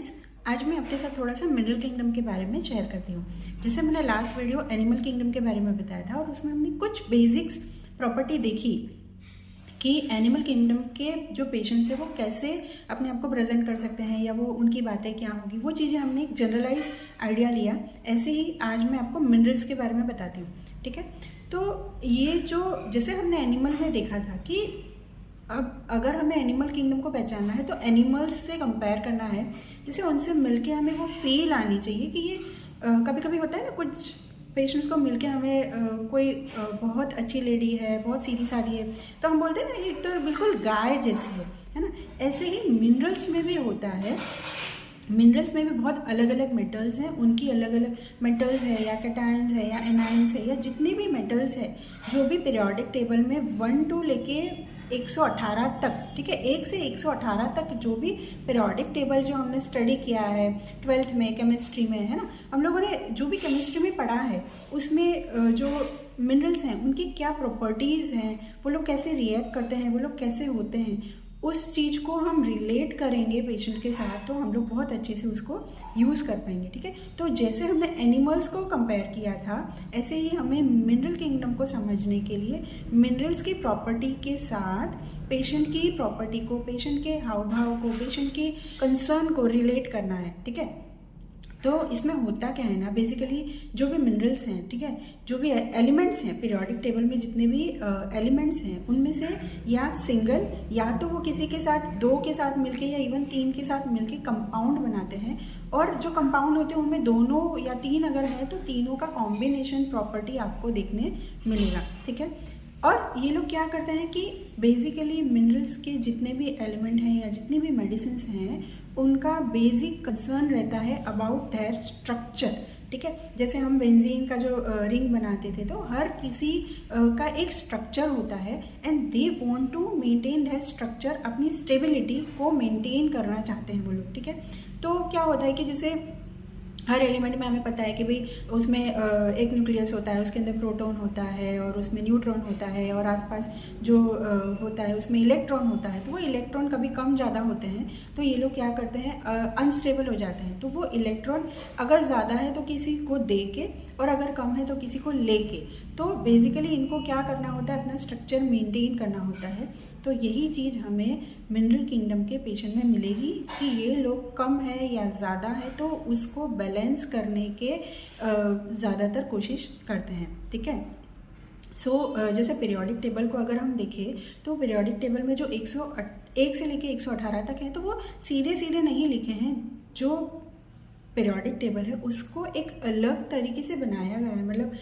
Friends, आज मैं आपके साथ थोड़ा सा मिनरल किंगडम के बारे में शेयर करती हूँ। जैसे मैंने लास्ट वीडियो एनिमल किंगडम के बारे में बताया था और उसमें हमने कुछ बेसिक्स प्रॉपर्टी देखी कि एनिमल किंगडम के जो पेशेंट्स हैं वो कैसे अपने आप को प्रेजेंट कर सकते हैं या वो उनकी बातें क्या होगी, वो चीज़ें हमने एक जनरलाइज आइडिया लिया। ऐसे ही आज मैं आपको मिनरल्स के बारे में बताती हूँ, ठीक है। तो ये जो जैसे हमने एनिमल में देखा था कि अब अगर हमें एनिमल किंगडम को पहचानना है तो एनिमल्स से कंपेयर करना है, जैसे उनसे मिलके हमें वो फील आनी चाहिए कि ये कभी कभी होता है ना, कुछ पेशेंट्स को मिलके हमें कोई बहुत अच्छी लेडी है, बहुत सीधी सादी है, तो हम बोलते हैं ना ये तो बिल्कुल गाय जैसी है ना। ऐसे ही मिनरल्स में भी होता है। मिनरल्स में भी बहुत अलग अलग मेटल्स हैं, उनकी अलग अलग मेटल्स है या कैटायंस है या एनायंस है या जितने भी मेटल्स है जो भी पीरियोडिक टेबल में 1 to लेके 118 तक, ठीक है, 1 से 118 तक जो भी पीरियोडिक टेबल जो हमने स्टडी किया है 12th में केमिस्ट्री में, है ना, हम लोगों ने जो भी केमिस्ट्री में पढ़ा है उसमें जो मिनरल्स हैं उनकी क्या प्रॉपर्टीज़ हैं, वो लोग कैसे रिएक्ट करते हैं, वो लोग कैसे होते हैं, उस चीज़ को हम रिलेट करेंगे पेशेंट के साथ तो हम लोग बहुत अच्छे से उसको यूज़ कर पाएंगे, ठीक है। तो जैसे हमने एनिमल्स को कंपेयर किया था, ऐसे ही हमें मिनरल किंगडम को समझने के लिए मिनरल्स की प्रॉपर्टी के साथ पेशेंट की प्रॉपर्टी को, पेशेंट के हाव भाव को, पेशेंट के कंसर्न को रिलेट करना है, ठीक है। तो इसमें होता क्या है ना, बेसिकली जो भी मिनरल्स हैं, ठीक है, जो भी एलिमेंट्स हैं पीरियोडिक टेबल में, जितने भी एलिमेंट्स हैं उनमें से या सिंगल या तो वो किसी के साथ 2 के साथ मिलके या इवन 3 के साथ मिलके कंपाउंड बनाते हैं, और जो कंपाउंड होते हैं उनमें 2 या 3 अगर है तो तीनों का कॉम्बिनेशन प्रॉपर्टी आपको देखने मिलेगा, ठीक है। और ये लोग क्या करते हैं कि बेसिकली मिनरल्स के जितने भी एलिमेंट हैं या जितनी भी मेडिसिन्स हैं उनका बेसिक कंसर्न रहता है अबाउट देयर स्ट्रक्चर, ठीक है। जैसे हम बेंजीन का जो रिंग बनाते थे तो हर किसी का एक स्ट्रक्चर होता है and they want to maintain that structure, अपनी स्टेबिलिटी को मेंटेन करना चाहते हैं वो लोग, ठीक है। तो क्या होता है कि जैसे हर एलिमेंट में हमें पता है कि भाई उसमें एक न्यूक्लियस होता है, उसके अंदर प्रोटॉन होता है और उसमें न्यूट्रॉन होता है और आसपास जो होता है उसमें इलेक्ट्रॉन होता है। तो वो इलेक्ट्रॉन कभी कम ज़्यादा होते हैं तो ये लोग क्या करते हैं, अनस्टेबल हो जाते हैं। तो वो इलेक्ट्रॉन अगर ज़्यादा है तो किसी को दे के और अगर कम है तो किसी को ले के, तो बेसिकली इनको क्या करना होता है, अपना स्ट्रक्चर मेंटेन करना होता है। तो यही चीज़ हमें मिनरल किंगडम के पेशेंट में मिलेगी कि ये लोग कम है या ज़्यादा है तो उसको बैलेंस करने के ज़्यादातर कोशिश करते हैं, ठीक है। जैसे पीरियोडिक टेबल को अगर हम देखें तो पीरियोडिक टेबल में जो 101 से लेके 118 तक है तो वो सीधे सीधे नहीं लिखे हैं। जो पीरियोडिक टेबल है उसको एक अलग तरीके से बनाया गया है, मतलब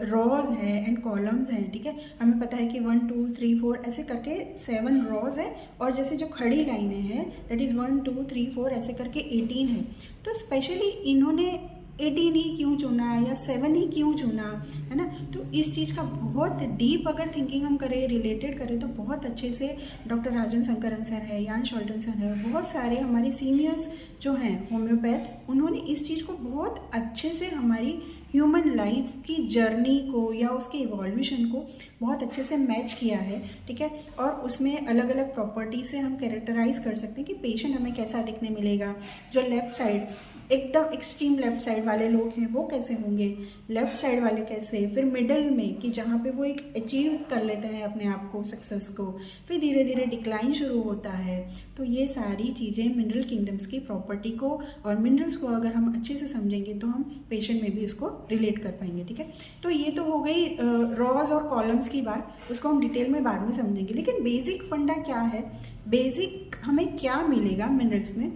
रॉज है एंड कॉलम्स हैं, ठीक है। हमें पता है कि 1 2 3 4 ऐसे करके 7 रॉज है और जैसे जो खड़ी लाइनें हैं दैट इज़ 1 2 3 4 ऐसे करके 18 है। तो स्पेशली इन्होंने 18 ही क्यों चुना या 7 ही क्यों चुना, है ना। तो इस चीज़ का बहुत डीप अगर थिंकिंग हम करें, रिलेटेड करें तो बहुत अच्छे से डॉक्टर राजन शंकरन सर है, यान शॉल्टन सर है, बहुत सारे हमारे सीनियर्स जो हैं होम्योपैथ, उन्होंने इस चीज़ को बहुत अच्छे से हमारी ह्यूमन लाइफ की जर्नी को या उसके इवोल्यूशन को बहुत अच्छे से मैच किया है, ठीक है। और उसमें अलग अलग प्रॉपर्टी से हम कैरेक्टराइज कर सकते हैं कि पेशेंट हमें कैसा दिखने मिलेगा। जो लेफ्ट साइड एकदम एक्सट्रीम लेफ्ट साइड वाले लोग हैं वो कैसे होंगे, लेफ्ट साइड वाले कैसे, फिर मिडल में कि जहाँ पे वो एक अचीव कर लेते हैं अपने आप को, सक्सेस को, फिर धीरे धीरे डिक्लाइन शुरू होता है। तो ये सारी चीज़ें मिनरल किंगडम्स की प्रॉपर्टी को और मिनरल्स को अगर हम अच्छे से समझेंगे तो हम पेशेंट में भी इसको रिलेट कर पाएंगे, ठीक है। तो ये तो हो गई रॉज और कॉलम्स की बात, उसको हम डिटेल में बाद में समझेंगे। लेकिन बेसिक फंडा क्या है, बेसिक हमें क्या मिलेगा मिनरल्स में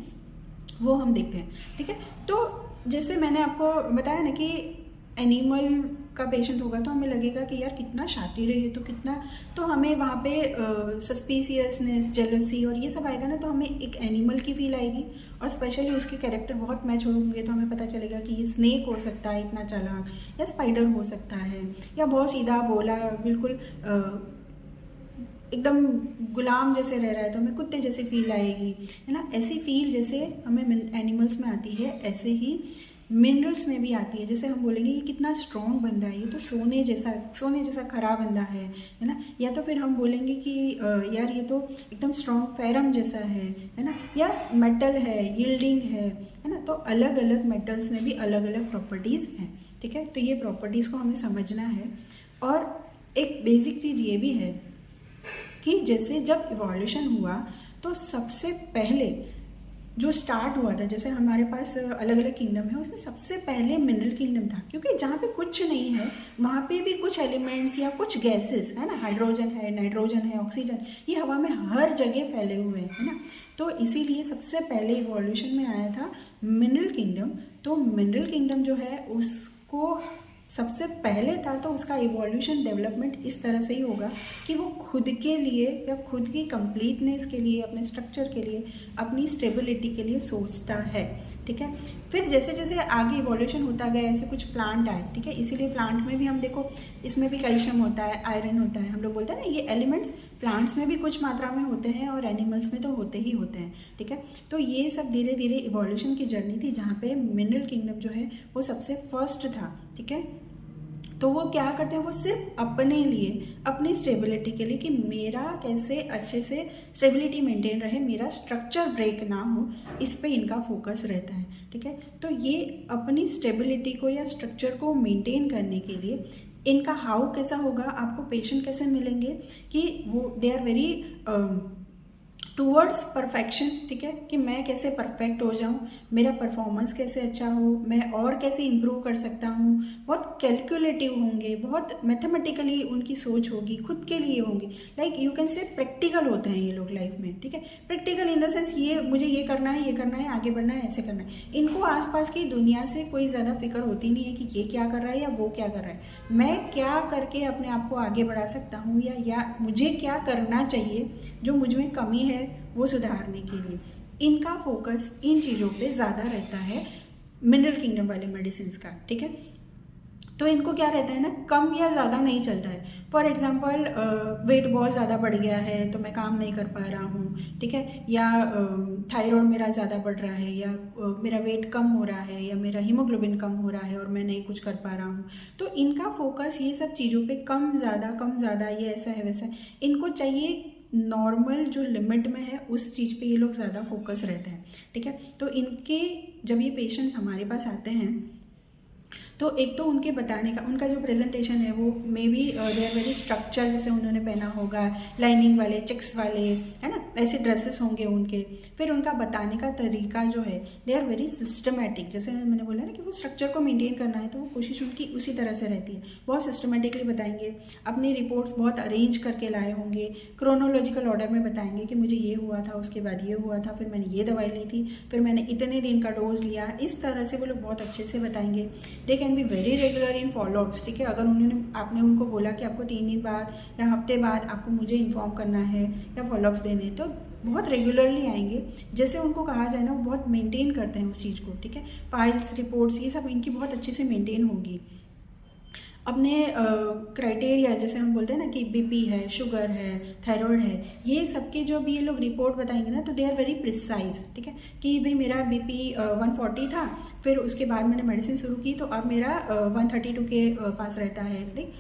वो हम देखते हैं, ठीक है। तो जैसे मैंने आपको बताया ना कि एनिमल का पेशेंट होगा तो हमें लगेगा कि यार कितना शातिर है ये, तो कितना, तो हमें वहाँ पे सस्पिशियसनेस, जेलसी और ये सब आएगा ना, तो हमें एक एनिमल की फील आएगी और स्पेशली उसके कैरेक्टर बहुत मैच होंगे तो हमें पता चलेगा कि ये स्नेक हो सकता है इतना चालाक, या स्पाइडर हो सकता है, या बहुत सीधा बोला बिल्कुल एकदम गुलाम जैसे रह रहा है तो हमें कुत्ते जैसे फील आएगी, है ना। ऐसी फील जैसे हमें एनिमल्स में आती है, ऐसे ही मिनरल्स में भी आती है। जैसे हम बोलेंगे ये कितना स्ट्रॉन्ग बंदा है, ये तो सोने जैसा खरा बंदा है ना। या तो फिर हम बोलेंगे कि यार ये तो एकदम स्ट्रॉन्ग फेरम जैसा है ना। या मेटल है, यील्डिंग है ना। तो अलग अलग मेटल्स में भी अलग अलग प्रॉपर्टीज़ हैं, ठीक है। तो ये प्रॉपर्टीज़ को हमें समझना है। और एक बेसिक चीज़ ये भी है कि जैसे जब इवोल्यूशन हुआ तो सबसे पहले जो स्टार्ट हुआ था, जैसे हमारे पास अलग अलग किंगडम है, उसमें सबसे पहले मिनरल किंगडम था, क्योंकि जहाँ पे कुछ नहीं है वहाँ पे भी कुछ एलिमेंट्स या कुछ गैसेस है ना, हाइड्रोजन है, नाइट्रोजन है, ऑक्सीजन, ये हवा में हर जगह फैले हुए हैं, है ना। तो इसीलिए सबसे पहले इवोल्यूशन में आया था मिनरल किंगडम। तो मिनरल किंगडम जो है उसको सबसे पहले था, तो उसका इवोल्यूशन डेवलपमेंट इस तरह से ही होगा कि वो खुद के लिए या खुद की कंप्लीटनेस के लिए, अपने स्ट्रक्चर के लिए, अपनी स्टेबिलिटी के लिए सोचता है, ठीक है। फिर जैसे जैसे आगे इवोल्यूशन होता गया ऐसे कुछ प्लांट आए, ठीक है। इसीलिए प्लांट में भी हम देखो इसमें भी कैल्शियम होता है, आयरन होता है, हम लोग बोलते हैं ना ये एलिमेंट्स प्लांट्स में भी कुछ मात्रा में होते हैं और एनिमल्स में तो होते ही होते हैं, ठीक है। तो ये सब धीरे धीरे इवोल्यूशन की जर्नी थी, जहाँ पे मिनरल किंगडम जो है वो सबसे फर्स्ट था, ठीक है। तो वो क्या करते हैं, वो सिर्फ अपने लिए, अपनी स्टेबिलिटी के लिए कि मेरा कैसे अच्छे से स्टेबिलिटी मेंटेन रहे, मेरा स्ट्रक्चर ब्रेक ना हो, इस पे इनका फोकस रहता है, ठीक है। तो ये अपनी स्टेबिलिटी को या स्ट्रक्चर को मेंटेन करने के लिए इनका हाउ कैसा होगा, आपको पेशेंट कैसे मिलेंगे कि वो they are very towards perfection, ठीक है, कि मैं कैसे परफेक्ट हो जाऊं, मेरा परफॉर्मेंस कैसे अच्छा हो, मैं और कैसे इम्प्रूव कर सकता हूं। बहुत कैलकुलेटिव होंगे, बहुत मैथमेटिकली उनकी सोच होगी, खुद के लिए होगी। Like you can say practical होते हैं ये लोग लाइफ में, ठीक है। प्रैक्टिकल इन द सेंस ये मुझे ये करना है, ये करना है, आगे बढ़ना है, ऐसे करना है। इनको आसपास की दुनिया से कोई ज़्यादा फिक्र होती नहीं है कि ये क्या कर रहा है या वो क्या कर रहा है, मैं क्या करके अपने आप को आगे बढ़ा सकता हूँ या मुझे क्या करना चाहिए, जो मुझ में कमी है वो सुधारने के लिए। इनका फोकस इन चीज़ों पे ज़्यादा रहता है मिनरल किंगडम वाले मेडिसिन का, ठीक है। तो इनको क्या रहता है ना, कम या ज़्यादा नहीं चलता है। फॉर एग्जांपल वेट बहुत ज़्यादा बढ़ गया है तो मैं काम नहीं कर पा रहा हूँ, ठीक है। या थायराइड मेरा ज़्यादा बढ़ रहा है, या मेरा वेट कम हो रहा है, या मेरा हीमोग्लोबिन कम हो रहा है और मैं नहीं कुछ कर पा रहा हूँ। तो इनका फोकस ये सब चीज़ों पे कम ज़्यादा, ये ऐसा है वैसा है, इनको चाहिए नॉर्मल जो लिमिट में है उस चीज़ पे ये लोग ज़्यादा फोकस रहते हैं, ठीक है। तो इनके जब ये पेशेंट्स हमारे पास आते हैं तो एक तो उनके बताने का, उनका जो प्रेजेंटेशन है वो maybe they are very structure, जैसे उन्होंने पहना होगा लाइनिंग वाले, चेक्स वाले, है ना, ऐसे ड्रेसेस होंगे उनके। फिर उनका बताने का तरीका जो है दे आर वेरी सिस्टमेटिक, जैसे मैंने बोला ना कि वो स्ट्रक्चर को मेंटेन करना है तो वो कोशिश उनकी उसी तरह से रहती है। बहुत सिस्टमेटिकली बताएंगे, अपनी रिपोर्ट्स बहुत अरेंज करके लाए होंगे, क्रोनोलॉजिकल ऑर्डर में बताएंगे कि मुझे ये हुआ था, उसके बाद ये हुआ था, फिर मैंने ये दवाई ली थी, फिर मैंने इतने दिन का डोज लिया। इस तरह से वो लोग बहुत अच्छे से बताएंगे। They can be very regular in follow-ups, ठीक है। अगर आपने उनको बोला कि आपको 3 दिन बाद या हफ्ते बाद आपको मुझे इन्फॉर्म करना है या फॉलोअप्स देने, तो बहुत रेगुलरली आएंगे। जैसे उनको कहा जाए ना, वो बहुत मेंटेन करते हैं उस चीज़ को, ठीक है। फाइल्स, रिपोर्ट्स, ये सब इनकी बहुत अच्छे से मेंटेन होगी। अपने क्राइटेरिया, जैसे हम बोलते हैं ना कि बीपी है, शुगर है, थायराइड है, ये सबके जो भी ये लोग रिपोर्ट बताएंगे ना, तो दे आर वेरी प्रिसाइज, ठीक है। कि भाई मेरा बीपी 140 था, फिर उसके बाद मैंने मेडिसिन शुरू की तो अब मेरा 132 के पास रहता है, ठीक।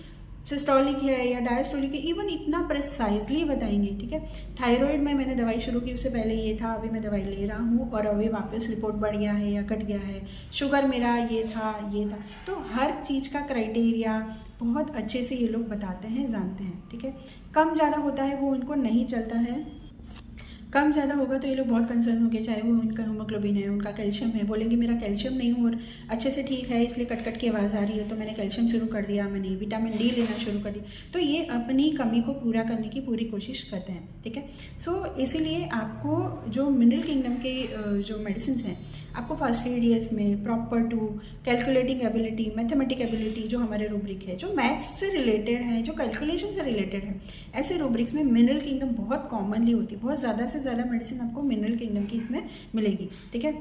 सिस्टोलिक है या डायस्टोलिक है, इवन इतना प्रिसाइजली बताएंगे, ठीक है। थायराइड में मैंने दवाई शुरू की, उससे पहले ये था, अभी मैं दवाई ले रहा हूँ और अभी वापस रिपोर्ट बढ़ गया है या घट गया है। शुगर मेरा ये था। तो हर चीज़ का क्राइटेरिया बहुत अच्छे से ये लोग बताते हैं, जानते हैं, ठीक है। कम ज़्यादा होता है वो उनको नहीं चलता है। कम ज़्यादा होगा तो ये लोग बहुत कंसर्न होंगे, चाहे वो उनका हीमोग्लोबिन है, उनका कैल्शियम है, बोलेंगे मेरा कैल्शियम नहीं हो अच्छे से ठीक है, इसलिए कट की आवाज़ आ रही है, तो मैंने कैल्शियम शुरू कर दिया, मैंने विटामिन डी लेना शुरू कर दिया। तो ये अपनी कमी को पूरा करने की पूरी कोशिश करते हैं, ठीक है। सो इसीलिए आपको जो मिनरल किंगडम के जो मेडिसिन हैं, आपको फर्स्ट एड में proper to calculating ability, mathematic ability, जो हमारे रूब्रिक है, जो मैथ्स से रिलेटेड है, जो कैलकुलेशन से रिलेटेड है, ऐसे रूब्रिक्स में मिनरल किंगडम बहुत कॉमनली होती है। बहुत ज़्यादा से ज़्यादा मेडिसिन आपको मिनरल किंगडम की इसमें मिलेगी, ठीक है।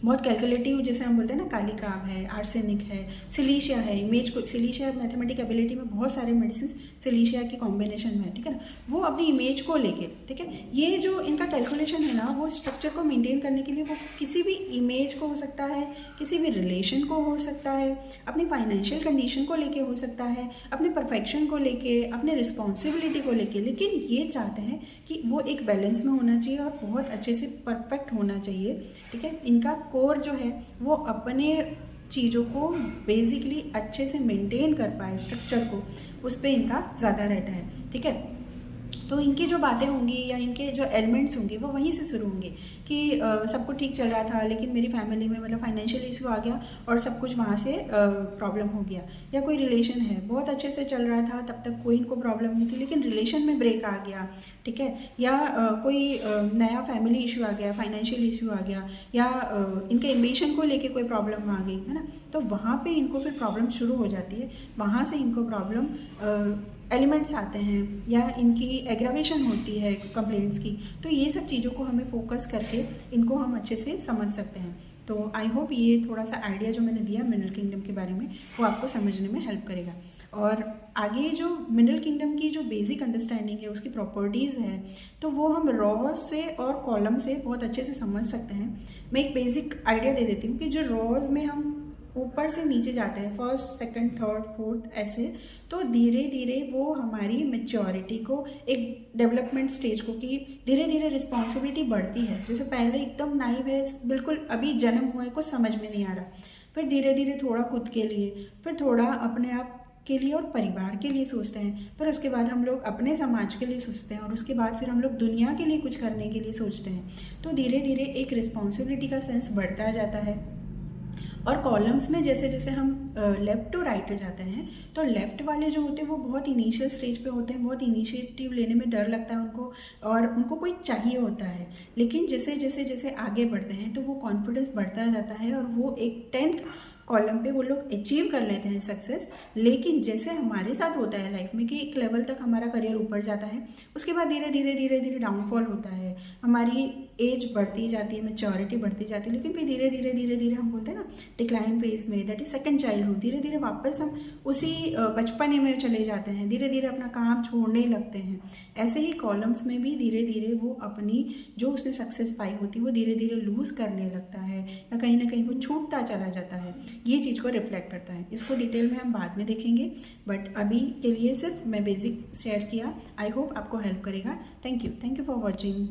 बहुत कैलकुलेटिव, जैसे हम बोलते हैं ना, कालिकाम है, आर्सेनिक है, सिलीशिया है, इमेज को, सिलीशिया मैथमेटिक एबिलिटी में बहुत सारे मेडिसिन सिलीशिया की कॉम्बिनेशन में है, ठीक है ना, वो अपनी इमेज को लेके, ठीक है, ये जो इनका कैलकुलेशन है ना, वो स्ट्रक्चर को मेंटेन करने के लिए वो किसी भी इमेज को हो सकता है, किसी भी रिलेशन को हो सकता है, अपनी फाइनेंशियल कंडीशन को लेके हो सकता है, अपने परफेक्शन को लेके, अपने रिस्पॉन्सिबिलिटी को लेके, लेकिन ये चाहते हैं कि वो एक बैलेंस में होना चाहिए और बहुत अच्छे से परफेक्ट होना चाहिए, ठीक है। इनका कोर जो है वो अपने चीज़ों को बेसिकली अच्छे से मेंटेन कर पाए, स्ट्रक्चर को, उस पर इनका ज़्यादा रहता है, ठीक है। तो इनकी जो बातें होंगी या इनके जो एलिमेंट्स होंगे वो वहीं से शुरू होंगे कि सब कुछ ठीक चल रहा था, लेकिन मेरी फैमिली में मतलब फाइनेंशियल इशू आ गया और सब कुछ वहाँ से प्रॉब्लम हो गया, या कोई रिलेशन है बहुत अच्छे से चल रहा था, तब तक कोई इनको प्रॉब्लम नहीं थी, लेकिन रिलेशन में ब्रेक आ गया, ठीक है, या कोई नया फैमिली इशू आ गया, फाइनेंशियल इशू आ गया, या इनके एम्बिशन को लेके कोई प्रॉब्लम आ गई, है ना, तो वहाँ पे इनको फिर प्रॉब्लम शुरू हो जाती है, वहाँ से इनको प्रॉब्लम एलिमेंट्स आते हैं या इनकी एग्रावेशन होती है कंप्लेंट्स की। तो ये सब चीज़ों को हमें फोकस करके इनको हम अच्छे से समझ सकते हैं। तो आई होप ये थोड़ा सा आइडिया जो मैंने दिया मिनरल किंगडम के बारे में वो आपको समझने में हेल्प करेगा। और आगे जो मिनरल किंगडम की जो बेसिक अंडरस्टैंडिंग है, उसकी प्रॉपर्टीज़ है, तो वो हम रॉज से और कॉलम से बहुत अच्छे से समझ सकते हैं। मैं एक बेसिक आइडिया दे देती हूँ कि जो रॉज में हम ऊपर से नीचे जाते हैं, फर्स्ट, सेकंड, थर्ड, फोर्थ, ऐसे, तो धीरे धीरे वो हमारी मैच्योरिटी को, एक डेवलपमेंट स्टेज को, कि धीरे धीरे रिस्पॉन्सिबिलिटी बढ़ती है। जैसे पहले एकदम नाइव है, बिल्कुल अभी जन्म हुआ है, कुछ समझ में नहीं आ रहा, फिर धीरे धीरे थोड़ा खुद के लिए, फिर थोड़ा अपने आप के लिए और परिवार के लिए सोचते हैं, फिर उसके बाद हम लोग अपने समाज के लिए सोचते हैं, और उसके बाद फिर हम लोग दुनिया के लिए कुछ करने के लिए सोचते हैं। तो धीरे धीरे एक रिस्पॉन्सिबिलिटी का सेंस बढ़ता जाता है। और कॉलम्स में जैसे जैसे हम लेफ़्ट टू राइट जाते हैं, तो लेफ़्ट वाले जो होते हैं वो बहुत इनिशियल स्टेज पे होते हैं, बहुत इनिशिएटिव लेने में डर लगता है उनको, और उनको कोई चाहिए होता है। लेकिन जैसे जैसे जैसे आगे बढ़ते हैं तो वो कॉन्फिडेंस बढ़ता जाता है, और वो एक 10th कॉलम पे वो लोग अचीव कर लेते हैं सक्सेस। लेकिन जैसे हमारे साथ होता है लाइफ में कि एक लेवल तक हमारा करियर ऊपर जाता है, उसके बाद धीरे धीरे धीरे धीरे डाउनफॉल होता है, हमारी एज बढ़ती जाती है, मैच्योरिटी बढ़ती जाती है, लेकिन फिर धीरे धीरे धीरे धीरे हम बोलते हैं ना डिक्लाइन फेज में, दैट इज सेकंड चाइल्डहुड, धीरे धीरे वापस हम उसी बचपने में चले जाते हैं, धीरे धीरे अपना काम छोड़ने लगते हैं। ऐसे ही कॉलम्स में भी धीरे धीरे वो अपनी जो उसने सक्सेस पाई होती है वो धीरे धीरे लूज़ करने लगता है, या कहीं ना कहीं वो छूटता चला जाता है। ये चीज़ को रिफ्लेक्ट करता है। इसको डिटेल में हम बाद में देखेंगे, बट अभी के लिए सिर्फ मैं बेसिक शेयर किया। आई होप आपको हेल्प करेगा। Thank you for watching.